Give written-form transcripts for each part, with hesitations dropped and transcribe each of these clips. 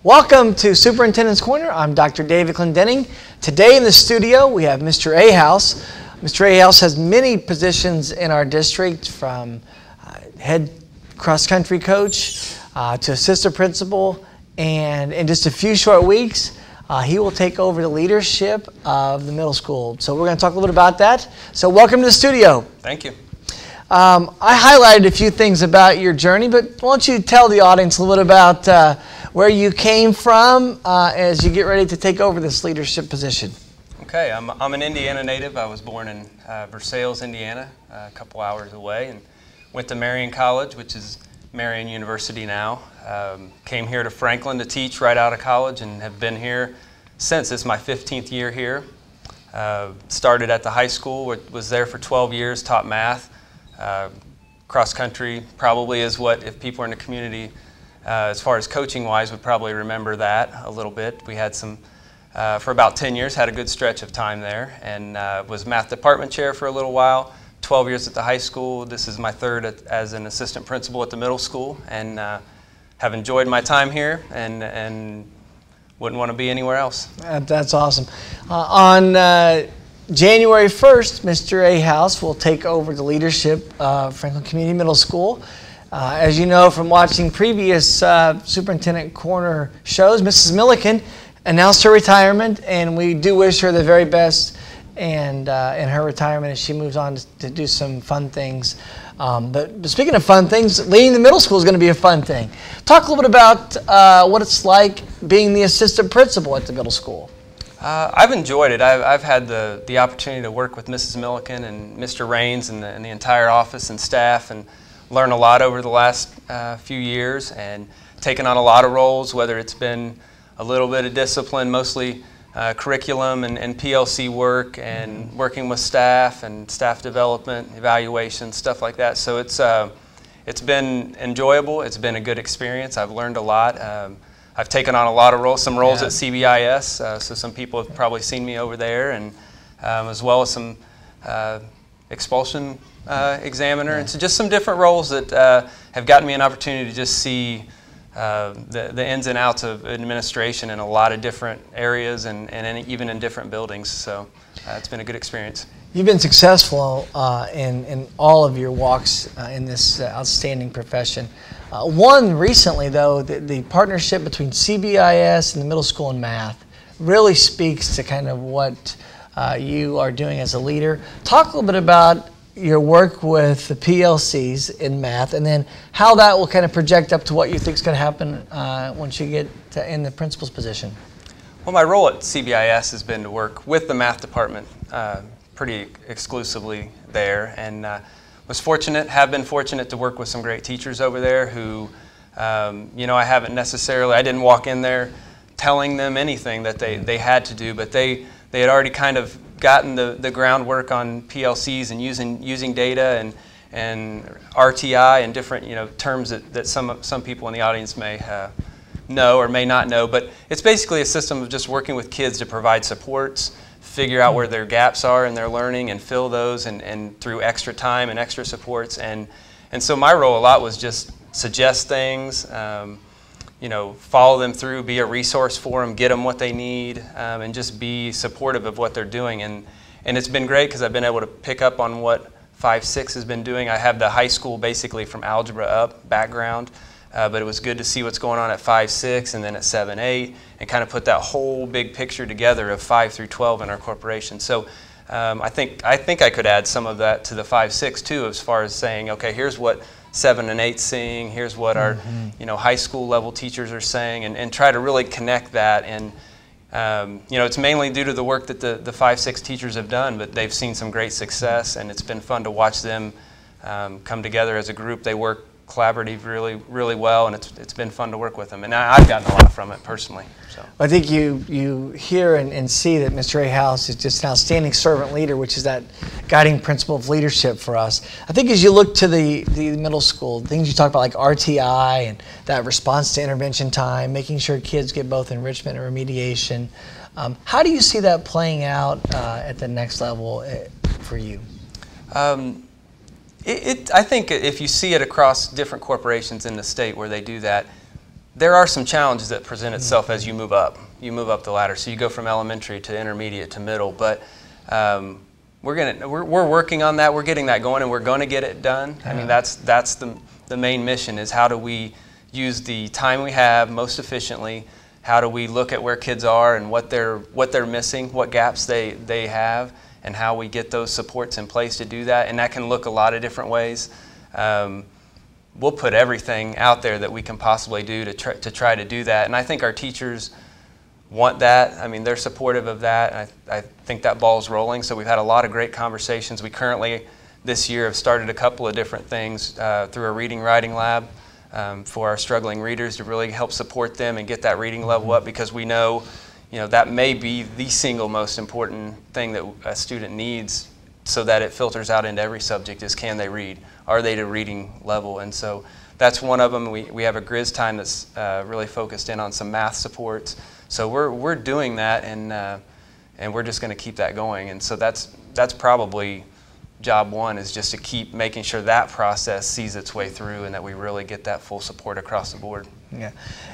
Welcome to Superintendent's Corner. I'm Dr. David Clendening. Today in the studio we have Mr. Ahaus. Mr. Ahaus has many positions in our district, from head cross-country coach to assistant principal, and in just a few short weeks he will take over the leadership of the middle school. So we're going to talk a little bit about that. So welcome to the studio. Thank you. I highlighted a few things about your journey, but why don't you tell the audience a little bit about where you came from as you get ready to take over this leadership position. Okay, I'm an Indiana native. I was born in Versailles, Indiana, a couple hours away, and went to Marion College, which is Marion University now. Came here to Franklin to teach right out of college and have been here since. It's my 15th year here. Started at the high school, was there for 12 years, taught math. Cross country probably is what, if people are in the community, as far as coaching wise, would probably remember that a little bit. We had some, for about 10 years, had a good stretch of time there, and was math department chair for a little while, 12 years at the high school. This is my third as an assistant principal at the middle school, and have enjoyed my time here and wouldn't want to be anywhere else. That's awesome. On January 1st, Mr. Ahaus will take over the leadership of Franklin Community Middle School. As you know from watching previous Superintendent Corner shows, Mrs. Milliken announced her retirement, and we do wish her the very best and in her retirement as she moves on to do some fun things. But speaking of fun things, leading the middle school is going to be a fun thing. Talk a little bit about what it's like being the assistant principal at the middle school. I've enjoyed it. I've had the opportunity to work with Mrs. Milliken and Mr. Raines and the entire office and staff, and learn a lot over the last few years, and taken on a lot of roles, whether it's been a little bit of discipline, mostly curriculum and PLC work, and working with staff and staff development, evaluation, stuff like that. So it's been enjoyable. It's been a good experience. I've learned a lot. I've taken on a lot of roles, some roles at CBIS, so some people have probably seen me over there, and as well as some expulsion examiner, and so just some different roles that have gotten me an opportunity to just see the ins and outs of administration in a lot of different areas, and even in different buildings. So it's been a good experience. You've been successful in all of your walks in this outstanding profession. One recently, though, the partnership between CBIS and the middle school and math really speaks to kind of what you are doing as a leader. Talk a little bit about your work with the PLCs in math, and then how that will kind of project up to what you think is going to happen once you get in the principal's position. Well, my role at CBIS has been to work with the math department pretty exclusively there, and have been fortunate to work with some great teachers over there who, you know, I didn't walk in there telling them anything that they had to do, but they had already kind of gotten the groundwork on PLCs and using data and RTI and different, you know, terms that some people in the audience may know or may not know. But it's basically a system of just working with kids to provide supports, figure out where their gaps are in their learning, and fill those, and through extra time and extra supports. And so my role a lot was just suggest things, you know, follow them through, be a resource for them, get them what they need, and just be supportive of what they're doing. And it's been great because I've been able to pick up on what 5-6 has been doing. I have the high school basically from algebra up background, but it was good to see what's going on at 5-6 and then at 7-8, and kind of put that whole big picture together of 5 through 12 in our corporation. So I think I could add some of that to the 5-6 too, as far as saying, okay, here's what 7 and 8 seeing, here's what our high school level teachers are saying, and try to really connect that. And you know, it's mainly due to the work that the 5-6 teachers have done, but they've seen some great success, and it's been fun to watch them come together as a group. They work collaborative really well, and it's been fun to work with them, and I've gotten a lot from it personally. So I think you hear and see that Mr. Ahaus is just an outstanding servant leader, which is that guiding principle of leadership for us. I think as you look to the middle school, things you talk about like RTI and that response to intervention time, making sure kids get both enrichment and remediation, how do you see that playing out at the next level for you? I think if you see it across different corporations in the state where they do that, there are some challenges that present itself as you move up. You move up the ladder. So you go from elementary to intermediate to middle. But we're working on that. We're getting that going, and we're going to get it done. I mean, that's the main mission, is how do we use the time we have most efficiently? How do we look at where kids are and what they're missing, what gaps they have, and how we get those supports in place to do that? And that can look a lot of different ways. We'll put everything out there that we can possibly do to try to do that. And I think our teachers want that. I mean, they're supportive of that. And I think that ball's rolling. So we've had a lot of great conversations. We currently, this year, have started a couple of different things through a reading writing lab for our struggling readers to really help support them and get that reading level up, because we know, that may be the single most important thing that a student needs, so that it filters out into every subject, is can they read? Are they to reading level? And so that's one of them. We have a Grizz time that's really focused in on some math supports. So we're doing that, and we're just going to keep that going. And so that's probably job one, is just to keep making sure that process sees its way through and that we really get that full support across the board. Yeah.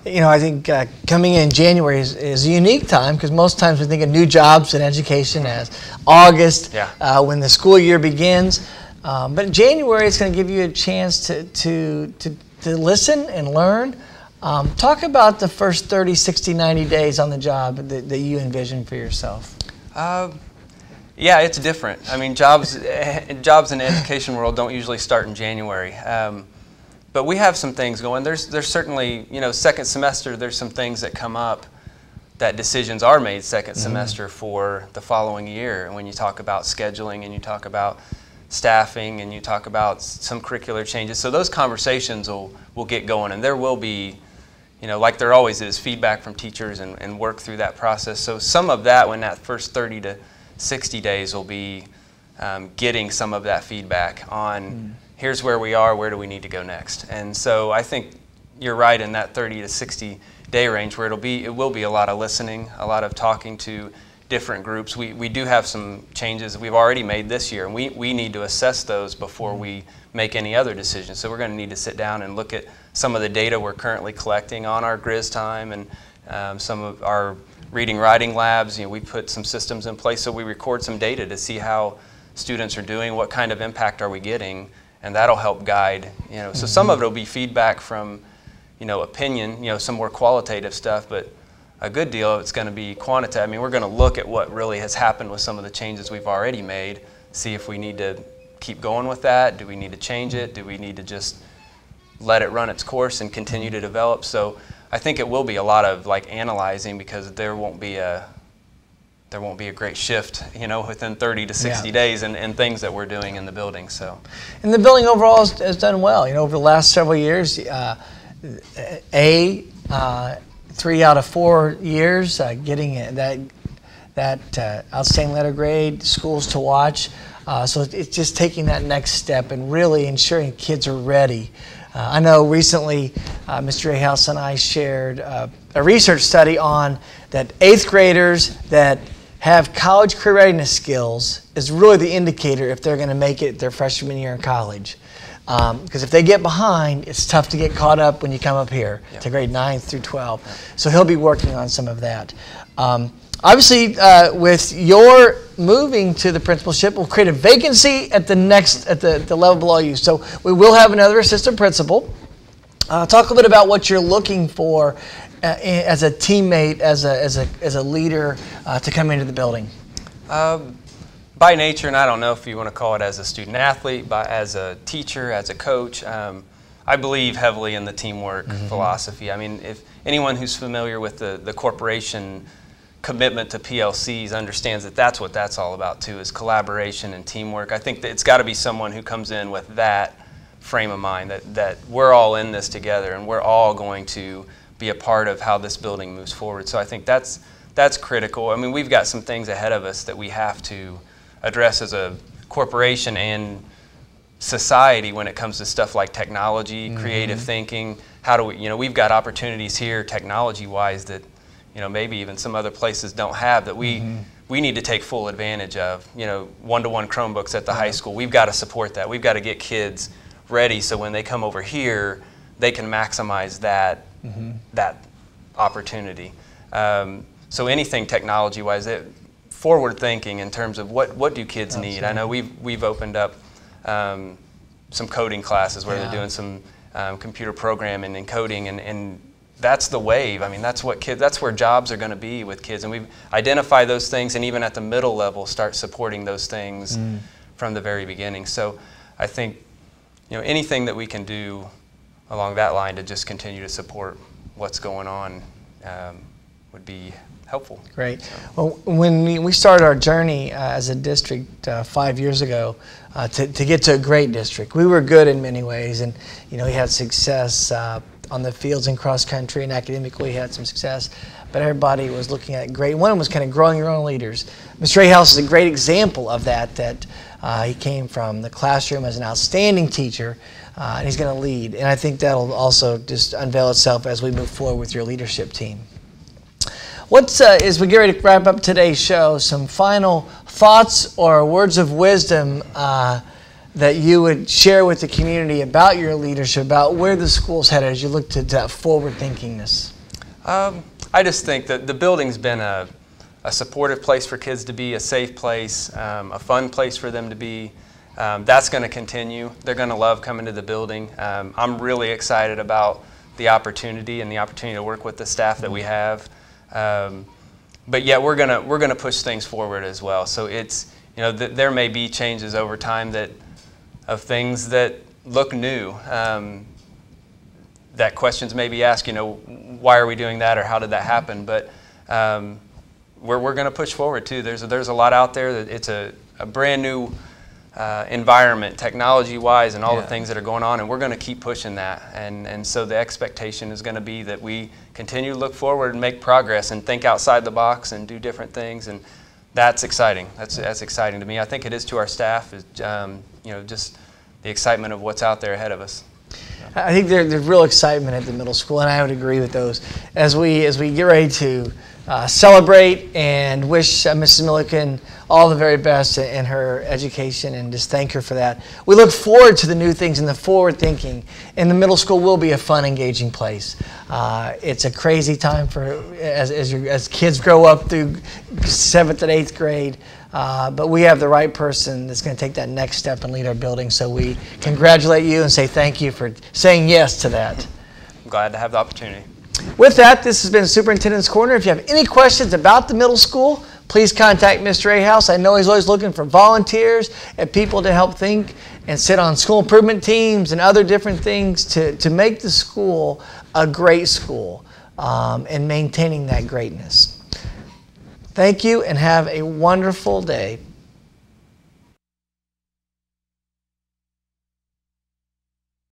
I think coming in January is a unique time, because most times we think of new jobs in education as August, when the school year begins. But in January, it's going to give you a chance to listen and learn. Talk about the first 30, 60, 90 days on the job that you envision for yourself. Yeah, it's different. I mean, jobs in the education world don't usually start in January. But we have some things going. There's certainly, second semester, there's some things that come up that decisions are made second semester for the following year. And when you talk about scheduling, and you talk about staffing, and you talk about some curricular changes, so those conversations will get going, and there will be, like there always is, feedback from teachers and work through that process. So some of that, when that first 30 to 60 days, will be getting some of that feedback on here's where we are, where do we need to go next. And so I think you're right in that 30 to 60 day range, where it will be a lot of listening, a lot of talking to different groups. We do have some changes we've already made this year, and we need to assess those before we make any other decisions. So we're going to need to sit down and look at some of the data we're currently collecting on our Grizz time, and some of our reading writing labs. We put some systems in place, so we record some data to see how students are doing, what kind of impact are we getting, and that'll help guide. So some of it will be feedback from opinion, some more qualitative stuff, but a good deal of it's going to be quantitative. I mean, we're going to look at what really has happened with some of the changes we've already made, see if we need to keep going with that. Do we need to change it? Do we need to just let it run its course and continue to develop? So I think it will be a lot of analyzing, because there won't be a great shift, within 30 to 60 days and things that we're doing in the building. So, and the building overall has done well. Over the last several years, 3 out of 4 years, getting that outstanding letter grade, schools to watch. So it's just taking that next step and really ensuring kids are ready. I know recently Mr. Ahaus and I shared a research study on that 8th graders that have college career readiness skills is really the indicator if they're going to make it their freshman year in college. Because if they get behind, it's tough to get caught up when you come up here to grade 9 through 12. So he'll be working on some of that. Obviously, with your moving to the principalship, we'll create a vacancy at the level below you. So we will have another assistant principal. Talk a little bit about what you're looking for as a teammate, as a leader to come into the building. By nature, and I don't know if you want to call it as a student athlete, but as a teacher, as a coach, I believe heavily in the teamwork philosophy. I mean, if anyone who's familiar with the corporation commitment to PLCs understands that that's what that's all about too, is collaboration and teamwork. I think that it's got to be someone who comes in with that frame of mind, that we're all in this together and we're all going to be a part of how this building moves forward. So I think that's critical. I mean, we've got some things ahead of us that we have to address as a corporation and society when it comes to stuff like technology, creative thinking. How do we, we've got opportunities here technology-wise that, maybe even some other places don't have, that we need to take full advantage of. One-to-one Chromebooks at the high school. We've got to support that. We've got to get kids ready so when they come over here, they can maximize that that opportunity. So anything technology-wise, forward thinking in terms of what do kids need. I know we've opened up some coding classes where they're doing some computer programming and coding, and that's the wave. I mean, that's where jobs are going to be with kids, and we've identified those things, and even at the middle level, start supporting those things from the very beginning. So I think, anything that we can do along that line to just continue to support what's going on would be helpful. Great. Well, when we started our journey as a district 5 years ago to get to a great district, we were good in many ways, and we had success on the fields and cross country, and academically had some success, but everybody was looking at great. One was kind of growing your own leaders. Mr. Ahaus is a great example of that, he came from the classroom as an outstanding teacher, and he's going to lead, and I think that'll also just unveil itself as we move forward with your leadership team. As we get ready to wrap up today's show, some final thoughts or words of wisdom that you would share with the community about your leadership, about where the school's headed as you look to that forward thinkingness? I just think that the building's been a supportive place for kids to be, a safe place, a fun place for them to be. That's going to continue. They're going to love coming to the building. I'm really excited about the opportunity to work with the staff that we have. But yet we're gonna push things forward as well. So it's there may be changes over time of things that look new. That questions may be asked. Why are we doing that, or how did that happen? But we're going to push forward too. There's a lot out there. It's a brand new environment, technology-wise, and all the things that are going on, and we're going to keep pushing that. And so the expectation is going to be that we continue to look forward and make progress and think outside the box and do different things, and that's exciting. That's exciting to me. I think it is to our staff. Just the excitement of what's out there ahead of us. I think there's real excitement at the middle school, and I would agree with those. As we get ready to celebrate and wish Mrs. Milliken all the very best in her education, and just thank her for that. We look forward to the new things and the forward thinking, and the middle school will be a fun, engaging place. It's a crazy time as kids grow up through 7th and 8th grade, but we have the right person that's going to take that next step and lead our building, so we congratulate you and say thank you for saying yes to that. I'm glad to have the opportunity. With that, this has been Superintendent's Corner. If you have any questions about the middle school, please contact Mr. Ahaus. I know he's always looking for volunteers and people to help think and sit on school improvement teams and other different things to make the school a great school and maintaining that greatness. Thank you, and have a wonderful day.